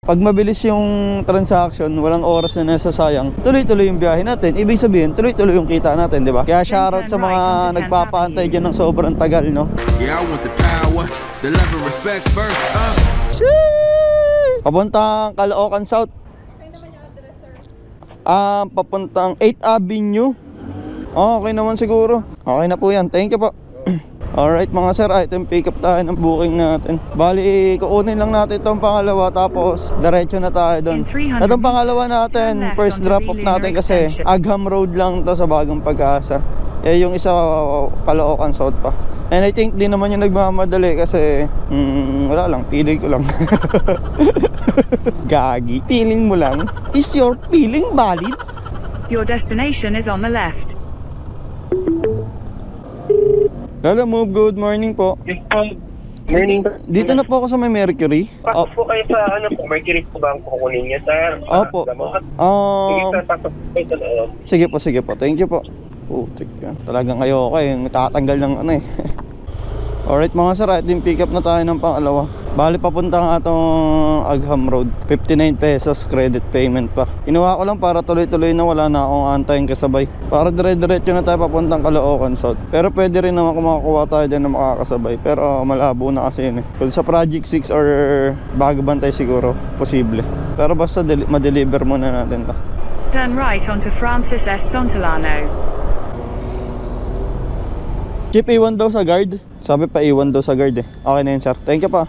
Pag mabilis yung transaction, walang oras na nasasayang, tuloy-tuloy yung biyahe natin. Ibig sabihin, tuloy-tuloy yung kita natin, di ba? Kaya shoutout sa mga nagpapaantay dyan ng sobrang tagal, no? Yeah, I want the power, the love and respect first, Papuntang Caloocan South. Papuntang 8th Avenue. Okay naman siguro. Okay na po yan. Thank you po. Alright mga sir, item pick up tayo ng booking natin. Bali, kukunin lang natin itong pangalawa, tapos diretso na tayo doon. Itong pangalawa natin, first drop off natin kasi Agham Road lang to sa Bagong Pag-asa. Yung isa Caloocan South pa. And I think di naman yung nagmamadali kasi wala lang, feeling ko lang. Gagi, feeling mo lang. Is your feeling valid? Your destination is on the left. Lala move, good morning po. Morning. Dito na po ako sa may Mercury. Pasok po kayo sa ano po, Mercury po ba ang kukunin niya, sir? Opo. Sige, sir, pasok po kayo sa loob. Sige po. Thank you po. Putik yan. Talagang ayoko yung tatanggal ng ano eh. Alright mga sir, ating pick up na tayo ng pangalawa. Bali papunta nga itong Agham Road. 59 pesos credit payment pa. Inuha ko lang para tuloy-tuloy na, wala na akong antayin kasabay. Para dire-diretso na tayo papuntang Caloocan South. Pero pwede rin naman kung makakuha tayo dyan na makakasabay. Pero malabo na kasi yun eh. Kung sa Project 6 or Bago Bantay siguro, posible. Pero basta ma-deliver muna natin to. Turn right onto Francis S. Sontolano. Chip, iwan daw sa guard. Sabi pa iwan daw sa guard eh. Okay na yun sir, thank you pa.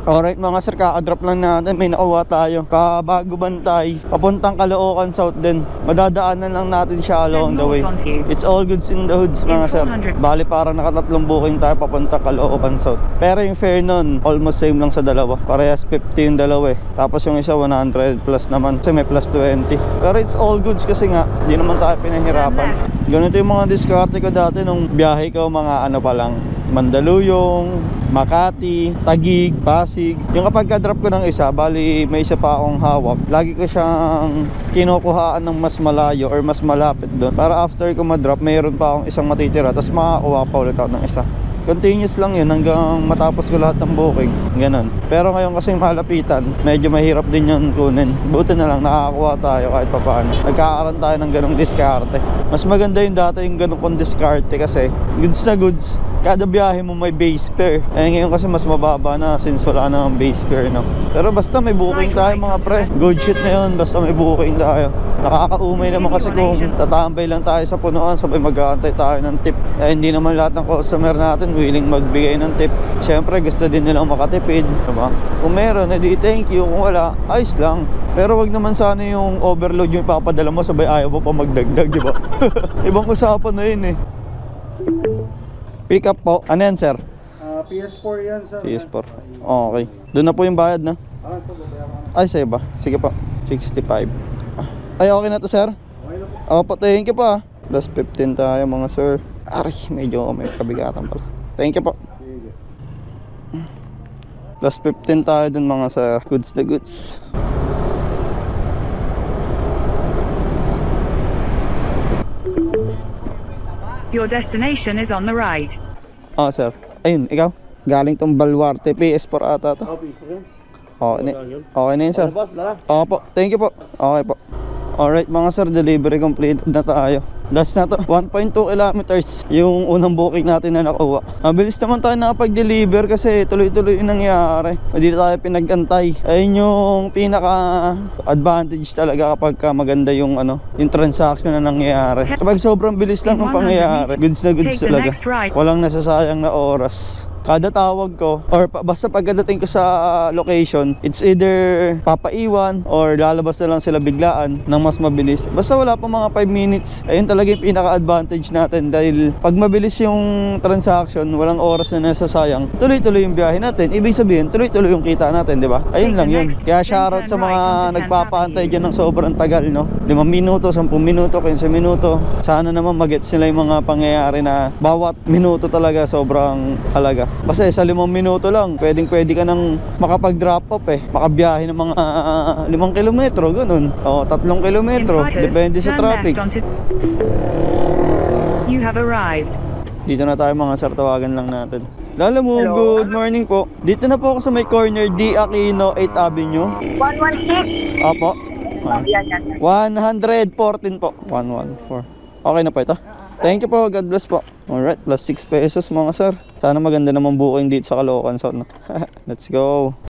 Alright mga sir, kaka-drop lang natin. May nakuha tayo Bago Bantay, papuntang Caloocan South din. Madadaanan lang natin siya along the way. It's all goods in the hoods mga sir. Bali parang nakatatlong booking tayo papuntang Caloocan South. Pero yung fare nun, almost same lang sa dalawa. Parehas 50 yung dalawa eh. Tapos yung isa 100 plus naman, kasi may plus 20. Pero it's all goods kasi nga, di naman tayo pinahirapan. Ganito yung mga diskarte ko dati nung biyahe ko, mga ano pa lang, Mandaluyong, Makati, Taguig, Pasig. Yung kapag ka-drop ko ng isa, bali may isa pa akong hawak, lagi ko siyang kinukuhaan ng mas malayo or mas malapit doon, para after ko ma-drop, mayroon pa akong isang matitira, tapos makakuha pa ulit ako ng isa. Continuous lang yun hanggang matapos ko lahat ng booking, ganun. Pero ngayon kasi malapitan, medyo mahirap din yun kunin. Buti na lang nakakakuha tayo kahit pa paano. Nagkakaroon tayo ng ganong diskarte. Mas maganda yung dati yung ganong kong diskarte kasi goods na goods, kada biyahe mo may base fare. Ngayon kasi mas mababa na since wala na ang base fare, no? Pero basta may booking tayo mga pre, good shit na yun, basta may booking tayo. Nakakaumay naman kasi kung tatambay lang tayo sa punuan, sabay mag-aantay tayo ng tip. Hindi naman lahat ng customer natin willing magbigay ng tip. Siyempre gusto din nilang makatipid, diba? Kung meron, edi thank you. Kung wala, ayos lang. Pero wag naman sana yung overload yung ipapadala mo, sabay ayaw mo pa magdagdag, diba? Ibang usapan na yun eh. Pick up po. Ano yan sir? PS4 yan sir. PS4. Okay. Doon na po yung bayad na. Ay sa'yo ba? Sige po. 65. Ay okay na to sir? Opo, thank you po. Plus 15 tayo mga sir. Aray, medyo may kabigatan pala. Thank you po. Plus 15 tayo dun mga sir. Goods na goods. Your destination is on the right. Sir. Ayun, ikaw? Galing tong Baluarte. PS4 ata to. Okay na yun sir. Opo, thank you po. Okay po. Alright mga sir, delivery complete na tayo. Last na to, 1.2 kilometers yung unang booking natin na nakuha. Mabilis naman tayo nakapag-deliver kasi tuloy-tuloy yung nangyari. Hindi tayo pinag-antay. Ayun yung pinaka-advantage talaga kapag maganda yung yung transaction na nangyayari. Kapag sobrang bilis lang ng pangyayari, goods na goods talaga. Walang nasasayang na oras. Kada tawag ko or basta pagdating ko sa location, it's either papaiwan or lalabas na lang sila biglaan ng mas mabilis. Basta wala pa mga 5 minutes. Ayun talaga yung pinaka-advantage natin dahil pag mabilis yung transaction, walang oras na nasasayang, tuloy-tuloy yung biyahe natin. Ibig sabihin, tuloy-tuloy yung kita natin, di ba? Ayun lang yun. Kaya shoutout sa mga nagpapaantay dyan ng sobrang tagal, no? 5 minuto, 10 minuto, 15 minuto. Sana naman mag-gets nila yung mga pangyayari na bawat minuto talaga sobrang halaga. Kasi sa 5 minuto lang, pwede ka nang makapag-drop off eh. Makabiyahe ng mga 5 kilometro, ganun. O, 3 kilometro. Depende sa traffic. You have arrived. Dito na tayo mga sir, tawagan lang natin. Lala mo, Hello? good morning po. Dito na po ako sa may corner D. Aquino, 8th Avenue. 116. Opo. Yan, yan. 114 po. 114. Okay na po ito? Thank you po, God bless po. Alright, plus 6 pesos mga sir. Sana maganda naman booking dito sa Caloocan South, no? Let's go.